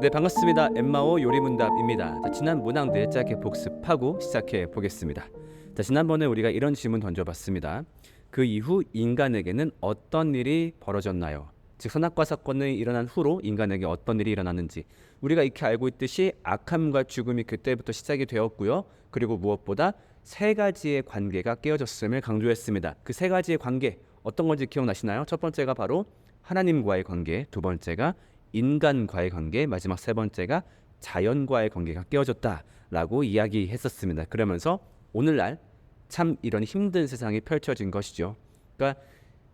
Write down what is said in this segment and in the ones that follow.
네, 반갑습니다. 엠마오 요리문답입니다. 지난 문항들 짧게 복습하고 시작해 보겠습니다. 지난번에 우리가 이런 질문 던져봤습니다. 그 이후 인간에게는 어떤 일이 벌어졌나요? 즉, 선악과 사건이 일어난 후로 인간에게 어떤 일이 일어났는지. 우리가 익히 알고 있듯이 악함과 죽음이 그때부터 시작이 되었고요. 그리고 무엇보다 세 가지의 관계가 깨어졌음을 강조했습니다. 그 세 가지의 관계 어떤 건지 기억나시나요? 첫 번째가 바로 하나님과의 관계, 두 번째가 인간과의 관계, 마지막 세 번째가 자연과의 관계가 깨어졌다라고 이야기했었습니다. 그러면서 오늘날 참 이런 힘든 세상이 펼쳐진 것이죠. 그러니까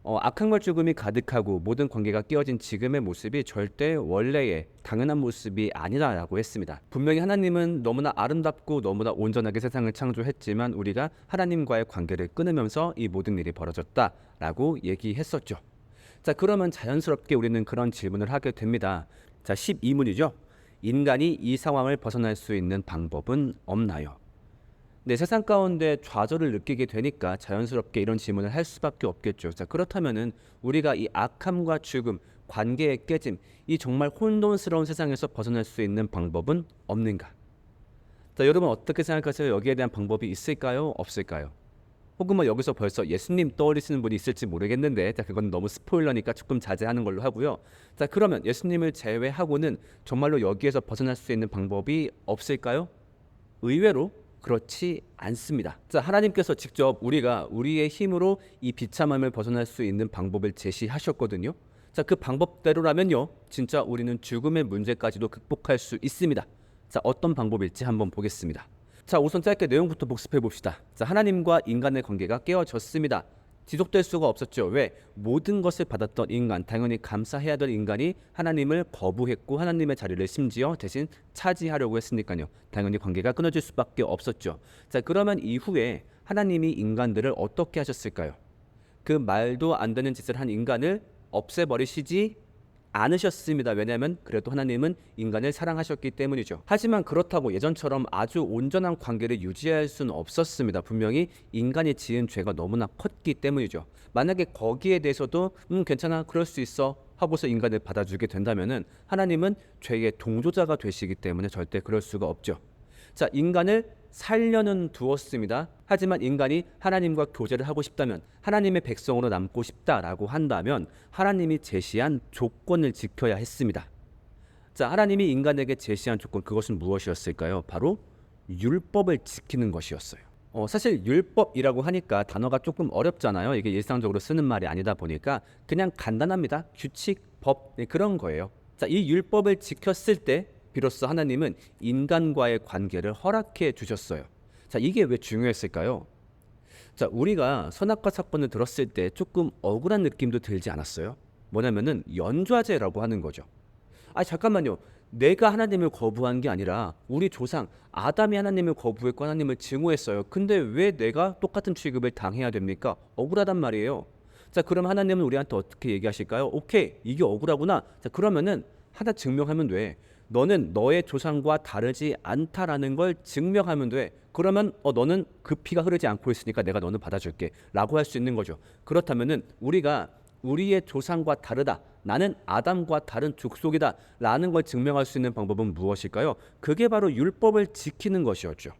악함과 죽음이 가득하고 모든 관계가 깨어진 지금의 모습이 절대 원래의 당연한 모습이 아니라고 했습니다. 분명히 하나님은 너무나 아름답고 너무나 온전하게 세상을 창조했지만 우리가 하나님과의 관계를 끊으면서 이 모든 일이 벌어졌다라고 얘기했었죠. 자, 그러면 자연스럽게 우리는 그런 질문을 하게 됩니다. 자, 12문이죠. 인간이 이 상황을 벗어날 수 있는 방법은 없나요? 네, 세상 가운데 좌절을 느끼게 되니까 자연스럽게 이런 질문을 할 수밖에 없겠죠. 자, 그렇다면은 우리가 이 악함과 죽음, 관계의 깨짐, 이 정말 혼돈스러운 세상에서 벗어날 수 있는 방법은 없는가? 자, 여러분 어떻게 생각하세요? 여기에 대한 방법이 있을까요? 없을까요? 혹은 여기서 벌써 예수님 떠올리시는 분이 있을지 모르겠는데, 자, 그건 너무 스포일러니까 조금 자제하는 걸로 하고요. 자, 그러면 예수님을 제외하고는 정말로 여기에서 벗어날 수 있는 방법이 없을까요? 의외로 그렇지 않습니다. 자, 하나님께서 직접 우리가 우리의 힘으로 이 비참함을 벗어날 수 있는 방법을 제시하셨거든요. 자, 그 방법대로라면요, 진짜 우리는 죽음의 문제까지도 극복할 수 있습니다. 자, 어떤 방법일지 한번 보겠습니다. 자, 우선 짧게 내용부터 복습해 봅시다. 자, 하나님과 인간의 관계가 깨어졌습니다. 지속될 수가 없었죠. 왜? 모든 것을 받았던 인간, 당연히 감사해야 될 인간이 하나님을 거부했고 하나님의 자리를 심지어 대신 차지하려고 했으니까요. 당연히 관계가 끊어질 수밖에 없었죠. 자, 그러면 이후에 하나님이 인간들을 어떻게 하셨을까요? 그 말도 안 되는 짓을 한 인간을 없애버리시지 않으셨습니다. 왜냐하면 그래도 하나님은 인간을 사랑하셨기 때문이죠. 하지만 그렇다고 예전처럼 아주 온전한 관계를 유지할 수는 없었습니다. 분명히 인간이 지은 죄가 너무나 컸기 때문이죠. 만약에 거기에 대해서도 괜찮아, 그럴 수 있어 하고서 인간을 받아주게 된다면은 하나님은 죄의 동조자가 되시기 때문에 절대 그럴 수가 없죠. 자, 인간을 살려는 두었습니다. 하지만 인간이 하나님과 교제를 하고 싶다면, 하나님의 백성으로 남고 싶다라고 한다면 하나님이 제시한 조건을 지켜야 했습니다. 자, 하나님이 인간에게 제시한 조건, 그것은 무엇이었을까요? 바로 율법을 지키는 것이었어요. 사실 율법이라고 하니까 단어가 조금 어렵잖아요. 이게 일상적으로 쓰는 말이 아니다 보니까 그냥 간단합니다. 규칙, 법, 네, 그런 거예요. 자, 이 율법을 지켰을 때 비로소 하나님은 인간과의 관계를 허락해 주셨어요. 자, 이게 왜 중요했을까요? 자, 우리가 선악과 사건을 들었을 때 조금 억울한 느낌도 들지 않았어요? 뭐냐면은 연좌제라고 하는 거죠. 아, 잠깐만요. 내가 하나님을 거부한 게 아니라 우리 조상 아담이 하나님을 거부했고 하나님을 증오했어요. 근데 왜 내가 똑같은 취급을 당해야 됩니까? 억울하단 말이에요. 자, 그럼 하나님은 우리한테 어떻게 얘기하실까요? 오케이, 이게 억울하구나. 자, 그러면은 하나 증명하면 돼. 너는 너의 조상과 다르지 않다라는 걸 증명하면 돼. 그러면 너는 그 피가 흐르지 않고 있으니까 내가 너는 받아줄게 라고 할 수 있는 거죠. 그렇다면은 우리가 우리의 조상과 다르다, 나는 아담과 다른 족속이다 라는 걸 증명할 수 있는 방법은 무엇일까요? 그게 바로 율법을 지키는 것이었죠.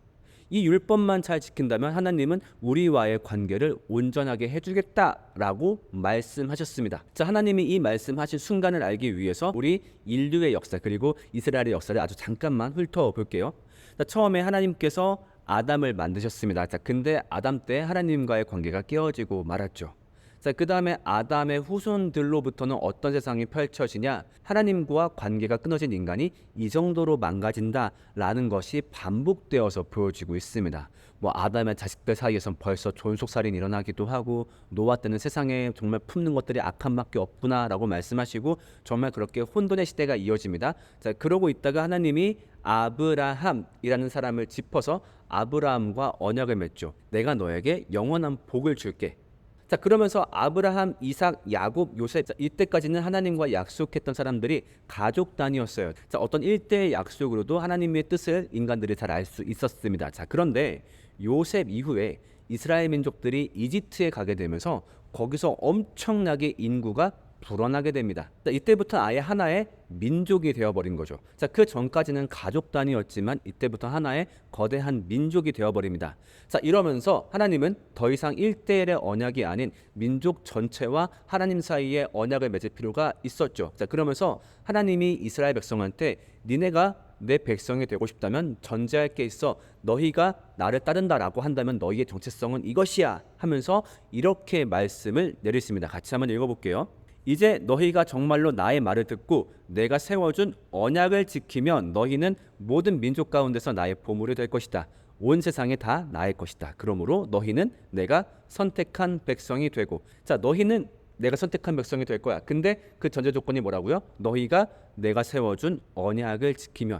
이 율법만 잘 지킨다면 하나님은 우리와의 관계를 온전하게 해주겠다라고 말씀하셨습니다. 자, 하나님이 이 말씀하신 순간을 알기 위해서 우리 인류의 역사, 그리고 이스라엘의 역사를 아주 잠깐만 훑어볼게요. 자, 처음에 하나님께서 아담을 만드셨습니다. 자, 근데 아담 때 하나님과의 관계가 깨어지고 말았죠. 자, 그 다음에 아담의 후손들로부터는 어떤 세상이 펼쳐지냐? 하나님과 관계가 끊어진 인간이 이 정도로 망가진다라는 것이 반복되어서 보여지고 있습니다. 아담의 자식들 사이에선 벌써 존속살인이 일어나기도 하고, 노아 때는 세상에 정말 품는 것들이 악함밖에 없구나라고 말씀하시고 정말 그렇게 혼돈의 시대가 이어집니다. 자, 그러고 있다가 하나님이 아브라함이라는 사람을 짚어서 아브라함과 언약을 맺죠. 내가 너에게 영원한 복을 줄게. 자, 그러면서 아브라함, 이삭, 야곱, 요셉, 이때까지는 하나님과 약속했던 사람들이 가족 단위였어요. 자, 어떤 일대의 약속으로도 하나님의 뜻을 인간들이 잘 알 수 있었습니다. 자, 그런데 요셉 이후에 이스라엘 민족들이 이집트에 가게 되면서 거기서 엄청나게 인구가 불어나게 됩니다. 자, 이때부터 아예 하나의 민족이 되어버린 거죠. 자, 그 전까지는 가족 단위였지만 이때부터 하나의 거대한 민족이 되어버립니다. 자, 이러면서 하나님은 더 이상 1대1의 언약이 아닌 민족 전체와 하나님 사이에 언약을 맺을 필요가 있었죠. 자, 그러면서 하나님이 이스라엘 백성한테 니네가 내 백성이 되고 싶다면 전제할 게 있어. 너희가 나를 따른다라고 한다면 너희의 정체성은 이것이야 하면서 이렇게 말씀을 내리십니다. 같이 한번 읽어볼게요. 이제 너희가 정말로 나의 말을 듣고 내가 세워준 언약을 지키면 너희는 모든 민족 가운데서 나의 보물이 될 것이다. 온 세상에 다 나의 것이다. 그러므로 너희는 내가 선택한 백성이 되고, 자, 너희는 내가 선택한 백성이 될 거야. 근데 그 전제 조건이 뭐라고요? 너희가 내가 세워준 언약을 지키면.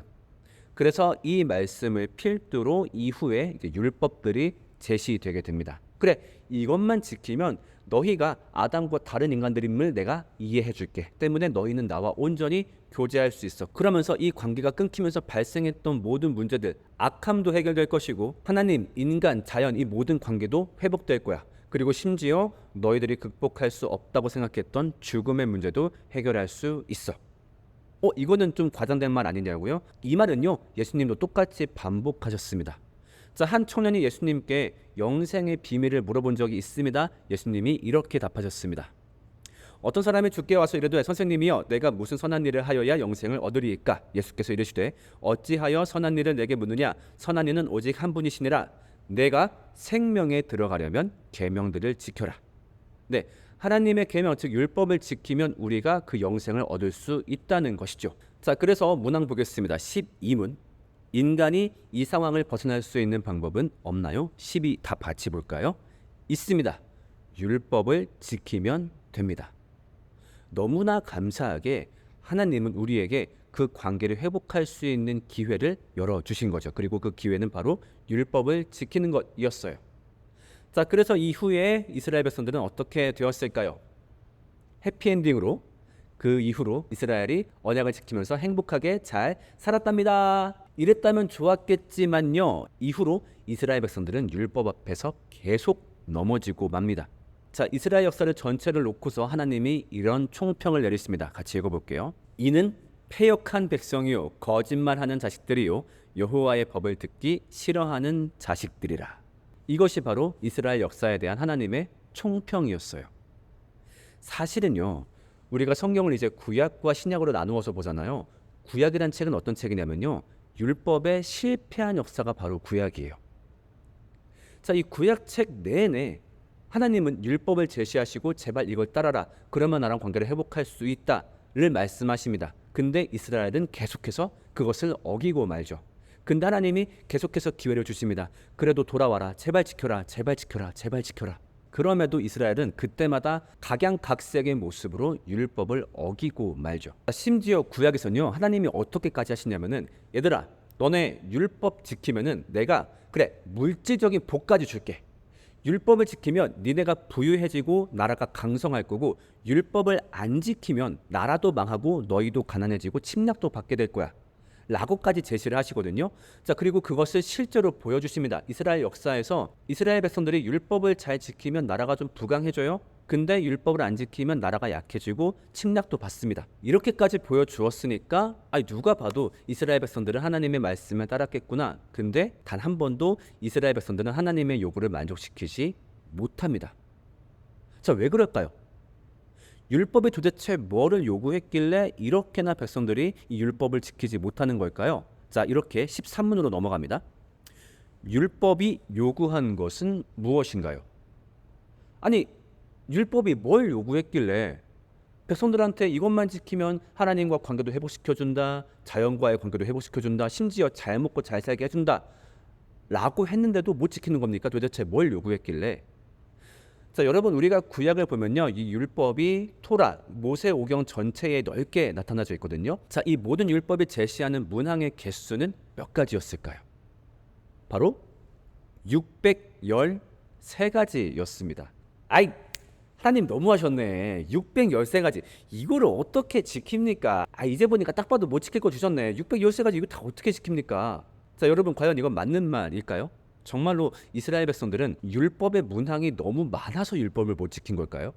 그래서 이 말씀을 필두로 이후에 이제 율법들이 제시되게 됩니다. 그래, 이것만 지키면 너희가 아담과 다른 인간들임을 내가 이해해 줄게. 때문에 너희는 나와 온전히 교제할 수 있어. 그러면서 이 관계가 끊기면서 발생했던 모든 문제들, 악함도 해결될 것이고 하나님, 인간, 자연 이 모든 관계도 회복될 거야. 그리고 심지어 너희들이 극복할 수 없다고 생각했던 죽음의 문제도 해결할 수 있어. 이거는 좀 과장된 말 아니냐고요? 이 말은요, 예수님도 똑같이 반복하셨습니다. 자, 한 청년이 예수님께 영생의 비밀을 물어본 적이 있습니다. 예수님이 이렇게 답하셨습니다. 어떤 사람이 주께 와서 이르되 선생님이여 내가 무슨 선한 일을 하여야 영생을 얻으리이까? 예수께서 이르시되 어찌하여 선한 일을 내게 묻느냐? 선한 이는 오직 한 분이시니라. 내가 생명에 들어가려면 계명들을 지켜라. 네, 하나님의 계명 즉 율법을 지키면 우리가 그 영생을 얻을 수 있다는 것이죠. 자, 그래서 문항 보겠습니다. 12문. 인간이 이 상황을 벗어날 수 있는 방법은 없나요? 12 다 같이 볼까요? 있습니다. 율법을 지키면 됩니다. 너무나 감사하게 하나님은 우리에게 그 관계를 회복할 수 있는 기회를 열어주신 거죠. 그리고 그 기회는 바로 율법을 지키는 것이었어요. 자, 그래서 이후에 이스라엘 백성들은 어떻게 되었을까요? 해피엔딩으로 그 이후로 이스라엘이 언약을 지키면서 행복하게 잘 살았답니다. 이랬다면 좋았겠지만요, 이후로 이스라엘 백성들은 율법 앞에서 계속 넘어지고 맙니다. 자, 이스라엘 역사를 전체를 놓고서 하나님이 이런 총평을 내리십니다. 같이 읽어볼게요. 이는 패역한 백성이요 거짓말하는 자식들이요 여호와의 법을 듣기 싫어하는 자식들이라. 이것이 바로 이스라엘 역사에 대한 하나님의 총평이었어요. 사실은요, 우리가 성경을 이제 구약과 신약으로 나누어서 보잖아요. 구약이란 책은 어떤 책이냐면요, 율법의 실패한 역사가 바로 구약이에요. 자, 이 구약책 내내 하나님은 율법을 제시하시고 제발 이걸 따라라. 그러면 나랑 관계를 회복할 수 있다를 말씀하십니다. 근데 이스라엘은 계속해서 그것을 어기고 말죠. 근데 하나님이 계속해서 기회를 주십니다. 그래도 돌아와라. 제발 지켜라. 제발 지켜라. 제발 지켜라. 그럼에도 이스라엘은 그때마다 각양각색의 모습으로 율법을 어기고 말죠. 심지어 구약에서는요, 하나님이 어떻게까지 하시냐면은 얘들아, 너네 율법 지키면은 내가 그래 물질적인 복까지 줄게. 율법을 지키면 니네가 부유해지고 나라가 강성할 거고, 율법을 안 지키면 나라도 망하고 너희도 가난해지고 침략도 받게 될 거야 라고까지 제시를 하시거든요. 자, 그리고 그것을 실제로 보여주십니다. 이스라엘 역사에서 이스라엘 백성들이 율법을 잘 지키면 나라가 좀 부강해져요. 근데 율법을 안 지키면 나라가 약해지고 침략도 받습니다. 이렇게까지 보여주었으니까 누가 봐도 이스라엘 백성들은 하나님의 말씀을 따랐겠구나. 근데 단 한 번도 이스라엘 백성들은 하나님의 요구를 만족시키지 못합니다. 자, 왜 그럴까요? 율법이 도대체 뭐를 요구했길래 이렇게나 백성들이 이 율법을 지키지 못하는 걸까요? 자, 이렇게 13문으로 넘어갑니다. 율법이 요구한 것은 무엇인가요? 아니, 율법이 뭘 요구했길래 백성들한테 이것만 지키면 하나님과 관계도 회복시켜준다, 자연과의 관계도 회복시켜준다, 심지어 잘 먹고 잘 살게 해준다 라고 했는데도 못 지키는 겁니까? 도대체 뭘 요구했길래? 자, 여러분, 우리가 구약을 보면요, 이 율법이 토라, 모세오경 전체에 넓게 나타나져 있거든요. 자, 이 모든 율법이 제시하는 문항의 개수는 몇 가지였을까요? 바로 613가지였습니다. 하나님 너무하셨네. 613가지. 이거를 어떻게 지킵니까? 이제 보니까 딱 봐도 못 지킬 거 주셨네. 613가지 이거 다 어떻게 지킵니까? 자, 여러분, 과연 이건 맞는 말일까요? 정말로 이스라엘 백성들은 율법의 문항이 너무 많아서 율법을 못 지킨 걸까요?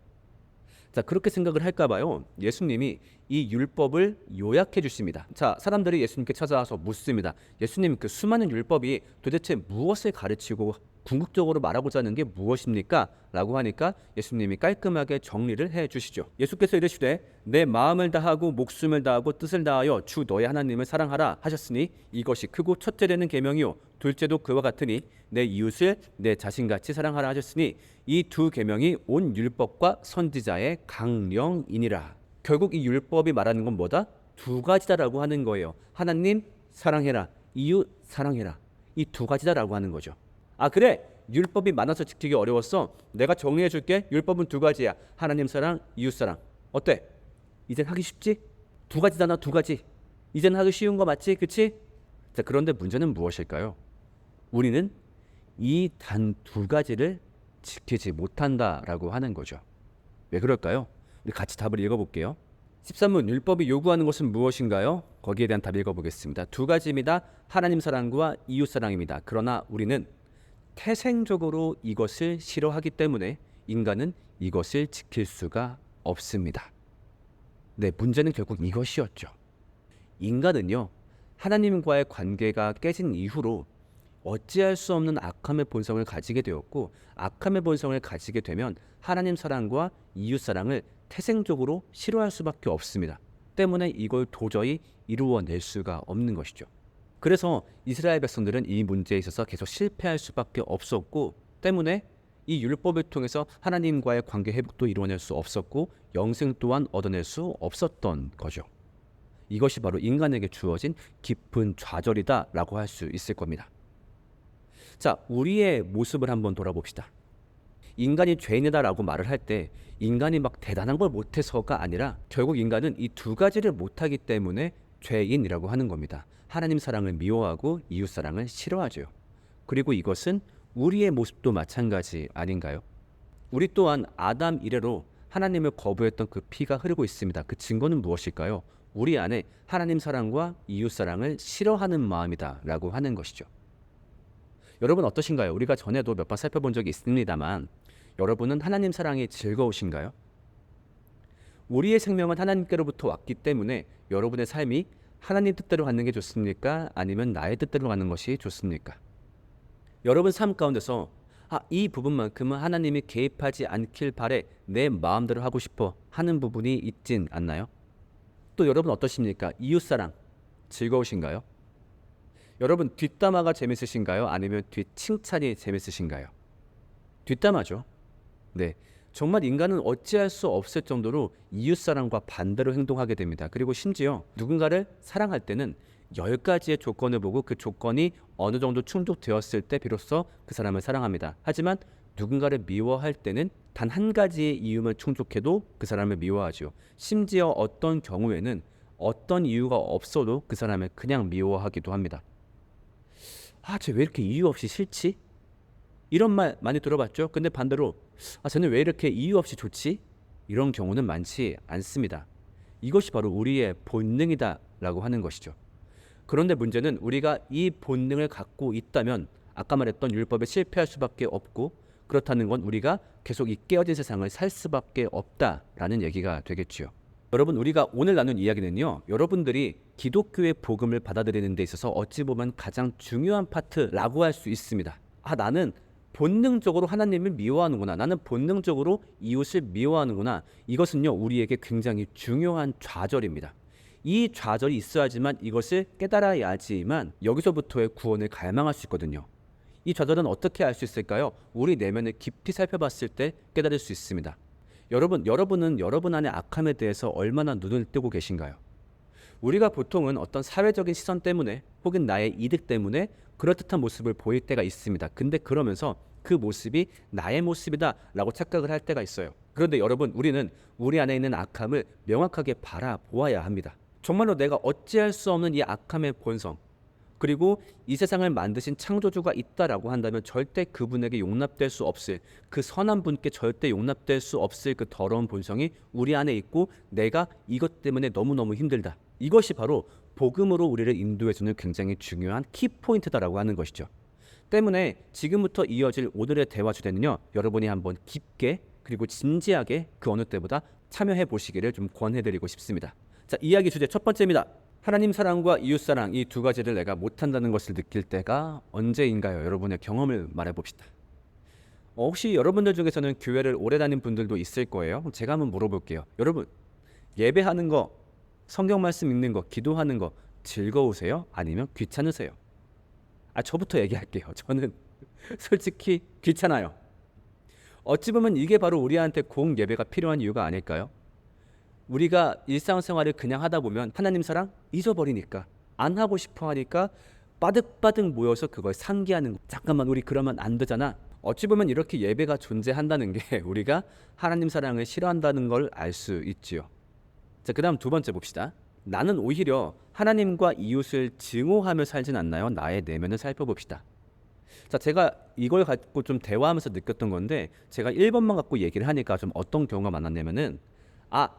자, 그렇게 생각을 할까 봐요. 예수님이 이 율법을 요약해 주십니다. 자, 사람들이 예수님께 찾아와서 묻습니다. 예수님, 그 수많은 율법이 도대체 무엇을 가르치고 궁극적으로 말하고자 하는 게 무엇입니까? 라고 하니까 예수님이 깔끔하게 정리를 해 주시죠. 예수께서 이르시되 내 마음을 다하고 목숨을 다하고 뜻을 다하여 주 너의 하나님을 사랑하라 하셨으니 이것이 크고 첫째 되는 계명이요 둘째도 그와 같으니 내 이웃을 내 자신같이 사랑하라 하셨으니 이 두 계명이 온 율법과 선지자의 강령이니라. 결국 이 율법이 말하는 건 뭐다? 두 가지다라고 하는 거예요. 하나님 사랑해라, 이웃 사랑해라. 이 두 가지다라고 하는 거죠. 아, 그래, 율법이 많아서 지키기 어려웠어. 내가 정리해 줄게. 율법은 두 가지야. 하나님 사랑, 이웃 사랑. 어때? 이젠 하기 쉽지? 두 가지잖아, 두 가지. 이젠 하기 쉬운 거 맞지? 그치? 자, 그런데 문제는 무엇일까요? 우리는 이 단 두 가지를 지키지 못한다라고 하는 거죠. 왜 그럴까요? 우리 같이 답을 읽어볼게요. 13문 율법이 요구하는 것은 무엇인가요? 거기에 대한 답 읽어보겠습니다. 두 가지입니다. 하나님 사랑과 이웃 사랑입니다. 그러나 우리는 태생적으로 이것을 싫어하기 때문에 인간은 이것을 지킬 수가 없습니다. 네, 문제는 결국 이것이었죠. 인간은요, 하나님과의 관계가 깨진 이후로 어찌할 수 없는 악함의 본성을 가지게 되었고, 악함의 본성을 가지게 되면 하나님 사랑과 이웃 사랑을 태생적으로 싫어할 수밖에 없습니다. 때문에 이걸 도저히 이루어낼 수가 없는 것이죠. 그래서 이스라엘 백성들은 이 문제에 있어서 계속 실패할 수밖에 없었고, 때문에 이 율법을 통해서 하나님과의 관계 회복도 이루어낼 수 없었고 영생 또한 얻어낼 수 없었던 거죠. 이것이 바로 인간에게 주어진 깊은 좌절이다라고 할 수 있을 겁니다. 자, 우리의 모습을 한번 돌아봅시다. 인간이 죄인이다라고 말을 할 때 인간이 막 대단한 걸 못해서가 아니라 결국 인간은 이 두 가지를 못하기 때문에 죄인이라고 하는 겁니다. 하나님 사랑을 미워하고 이웃 사랑을 싫어하죠. 그리고 이것은 우리의 모습도 마찬가지 아닌가요? 우리 또한 아담 이래로 하나님을 거부했던 그 피가 흐르고 있습니다. 그 증거는 무엇일까요? 우리 안에 하나님 사랑과 이웃 사랑을 싫어하는 마음이다라고 하는 것이죠. 여러분 어떠신가요? 우리가 전에도 몇 번 살펴본 적이 있습니다만 여러분은 하나님 사랑이 즐거우신가요? 우리의 생명은 하나님께로부터 왔기 때문에 여러분의 삶이 하나님 뜻대로 가는 게 좋습니까? 아니면 나의 뜻대로 가는 것이 좋습니까? 여러분 삶 가운데서 이 부분만큼은 하나님이 개입하지 않길 바래 내 마음대로 하고 싶어 하는 부분이 있진 않나요? 또 여러분 어떠십니까? 이웃사랑 즐거우신가요? 여러분 뒷담화가 재밌으신가요? 아니면 뒷칭찬이 재밌으신가요? 뒷담화죠. 네, 정말 인간은 어찌할 수 없을 정도로 이웃사랑과 반대로 행동하게 됩니다. 그리고 심지어 누군가를 사랑할 때는 10가지의 조건을 보고 그 조건이 어느 정도 충족되었을 때 비로소 그 사람을 사랑합니다. 하지만 누군가를 미워할 때는 단 한 가지의 이유만 충족해도 그 사람을 미워하죠. 심지어 어떤 경우에는 어떤 이유가 없어도 그 사람을 그냥 미워하기도 합니다. 쟤 왜 이렇게 이유 없이 싫지? 이런 말 많이 들어봤죠? 근데 반대로 쟤는 왜 이렇게 이유 없이 좋지? 이런 경우는 많지 않습니다. 이것이 바로 우리의 본능이다라고 하는 것이죠. 그런데 문제는 우리가 이 본능을 갖고 있다면 아까 말했던 율법에 실패할 수밖에 없고, 그렇다는 건 우리가 계속 이 깨어진 세상을 살 수밖에 없다라는 얘기가 되겠지요. 여러분 우리가 오늘 나눈 이야기는요, 여러분들이 기독교의 복음을 받아들이는 데 있어서 어찌 보면 가장 중요한 파트라고 할 수 있습니다. 나는 본능적으로 하나님을 미워하는구나, 나는 본능적으로 이웃을 미워하는구나. 이것은요 우리에게 굉장히 중요한 좌절입니다. 이 좌절이 있어야지만 이것을 깨달아야지만 여기서부터의 구원을 갈망할 수 있거든요. 이 좌절은 어떻게 알 수 있을까요? 우리 내면을 깊이 살펴봤을 때 깨달을 수 있습니다. 여러분은 여러분 안의 악함에 대해서 얼마나 눈을 뜨고 계신가요? 우리가 보통은 어떤 사회적인 시선 때문에 혹은 나의 이득 때문에 그럴듯한 모습을 보일 때가 있습니다. 근데 그러면서 그 모습이 나의 모습이다 라고 착각을 할 때가 있어요. 그런데 여러분, 우리는 우리 안에 있는 악함을 명확하게 바라보아야 합니다. 정말로 내가 어찌할 수 없는 이 악함의 본성, 그리고 이 세상을 만드신 창조주가 있다라고 한다면 절대 그분에게 용납될 수 없을, 그 선한 분께 절대 용납될 수 없을 그 더러운 본성이 우리 안에 있고 내가 이것 때문에 너무너무 힘들다. 이것이 바로 복음으로 우리를 인도해주는 굉장히 중요한 키포인트다라고 하는 것이죠. 때문에 지금부터 이어질 오늘의 대화 주제는요, 여러분이 한번 깊게 그리고 진지하게 그 어느 때보다 참여해 보시기를 좀 권해드리고 싶습니다. 자, 이야기 주제 첫 번째입니다. 하나님 사랑과 이웃 사랑, 이 두 가지를 내가 못한다는 것을 느낄 때가 언제인가요? 여러분의 경험을 말해봅시다. 혹시 여러분들 중에서는 교회를 오래 다닌 분들도 있을 거예요. 제가 한번 물어볼게요. 여러분, 예배하는 거, 성경 말씀 읽는 거, 기도하는 거 즐거우세요? 아니면 귀찮으세요? 저부터 얘기할게요. 저는 솔직히 귀찮아요. 어찌 보면 이게 바로 우리한테 공예배가 필요한 이유가 아닐까요? 우리가 일상생활을 그냥 하다 보면 하나님 사랑 잊어버리니까, 안 하고 싶어 하니까 빠득빠득 모여서 그걸 상기하는 거. 잠깐만, 우리 그러면 안 되잖아. 어찌 보면 이렇게 예배가 존재한다는 게 우리가 하나님 사랑을 싫어한다는 걸 알 수 있지요. 자, 그 다음 두 번째 봅시다. 나는 오히려 하나님과 이웃을 증오하며 살진 않나요? 나의 내면을 살펴봅시다. 자, 제가 이걸 갖고 좀 대화하면서 느꼈던 건데, 제가 1번만 갖고 얘기를 하니까 좀 어떤 경우가 많았냐면은,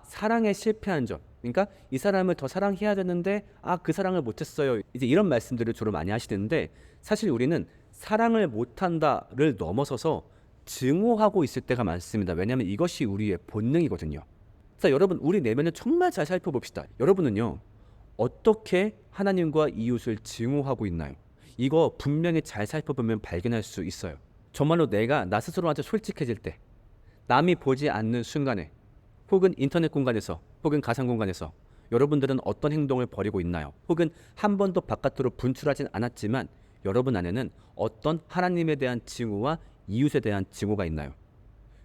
사랑에 실패한 점, 그러니까 이 사람을 더 사랑해야 되는데 그 사랑을 못했어요, 이제 이런 말씀들을 주로 많이 하시는데, 사실 우리는 사랑을 못한다를 넘어서서 증오하고 있을 때가 많습니다. 왜냐하면 이것이 우리의 본능이거든요. 자, 여러분, 우리 내면을 정말 잘 살펴봅시다. 여러분은요, 어떻게 하나님과 이웃을 증오하고 있나요? 이거 분명히 잘 살펴보면 발견할 수 있어요. 정말로 내가 나 스스로한테 솔직해질 때, 남이 보지 않는 순간에, 혹은 인터넷 공간에서, 혹은 가상 공간에서 여러분들은 어떤 행동을 벌이고 있나요? 혹은 한 번도 바깥으로 분출하진 않았지만 여러분 안에는 어떤 하나님에 대한 증오와 이웃에 대한 증오가 있나요?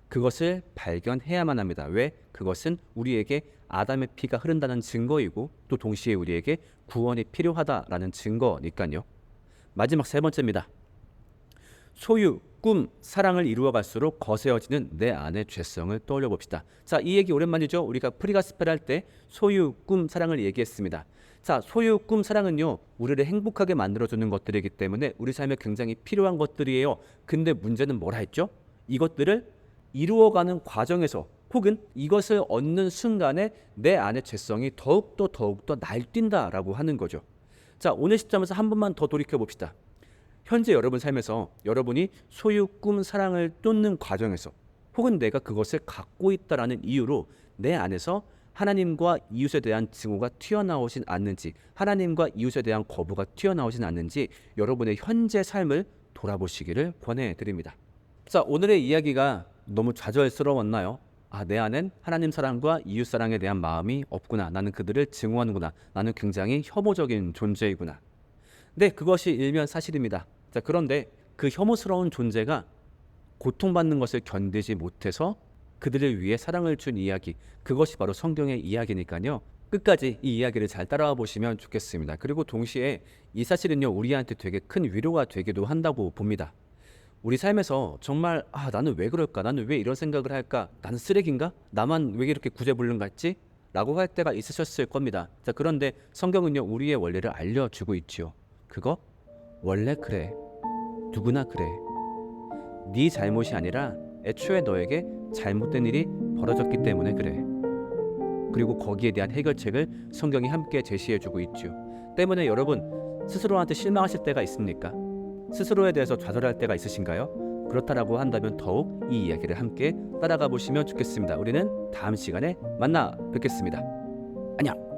그것을 발견해야만 합니다. 왜? 그것은 우리에게 아담의 피가 흐른다는 증거이고, 또 동시에 우리에게 구원이 필요하다라는 증거니까요. 마지막 세 번째입니다. 소유, 꿈, 사랑을 이루어갈수록 거세어지는 내 안의 죄성을 떠올려 봅시다. 자, 이 얘기 오랜만이죠. 우리가 프리가스펠 할 때 소유, 꿈, 사랑을 얘기했습니다. 자, 소유, 꿈, 사랑은요, 우리를 행복하게 만들어주는 것들이기 때문에 우리 삶에 굉장히 필요한 것들이에요. 근데 문제는 뭐라 했죠? 이것들을 이루어가는 과정에서, 혹은 이것을 얻는 순간에 내 안의 죄성이 더욱더 날뛴다라고 하는 거죠. 자, 오늘 시점에서 한 번만 더 돌이켜 봅시다. 현재 여러분 삶에서 여러분이 소유, 꿈, 사랑을 쫓는 과정에서, 혹은 내가 그것을 갖고 있다라는 이유로 내 안에서 하나님과 이웃에 대한 증오가 튀어나오진 않는지, 하나님과 이웃에 대한 거부가 튀어나오진 않는지 여러분의 현재 삶을 돌아보시기를 권해드립니다. 자, 오늘의 이야기가 너무 좌절스러웠나요? 내 안엔 하나님 사랑과 이웃 사랑에 대한 마음이 없구나. 나는 그들을 증오하는구나. 나는 굉장히 혐오적인 존재이구나. 네, 그것이 일면 사실입니다. 자, 그런데 그 혐오스러운 존재가 고통받는 것을 견디지 못해서 그들을 위해 사랑을 준 이야기, 그것이 바로 성경의 이야기니까요. 끝까지 이 이야기를 잘 따라와 보시면 좋겠습니다. 그리고 동시에 이 사실은요, 우리한테 되게 큰 위로가 되기도 한다고 봅니다. 우리 삶에서 정말 나는 왜 그럴까? 나는 왜 이런 생각을 할까? 나는 쓰레기인가? 나만 왜 이렇게 구제불능 같지? 라고 할 때가 있으셨을 겁니다. 자, 그런데 성경은요, 우리의 원리를 알려주고 있지요. 그거 원래 그래. 누구나 그래. 네 잘못이 아니라 애초에 너에게 잘못된 일이 벌어졌기 때문에 그래. 그리고 거기에 대한 해결책을 성경이 함께 제시해주고 있죠. 때문에 여러분, 스스로한테 실망하실 때가 있습니까? 스스로에 대해서 좌절할 때가 있으신가요? 그렇다라고 한다면 더욱 이 이야기를 함께 따라가 보시면 좋겠습니다. 우리는 다음 시간에 만나 뵙겠습니다. 안녕.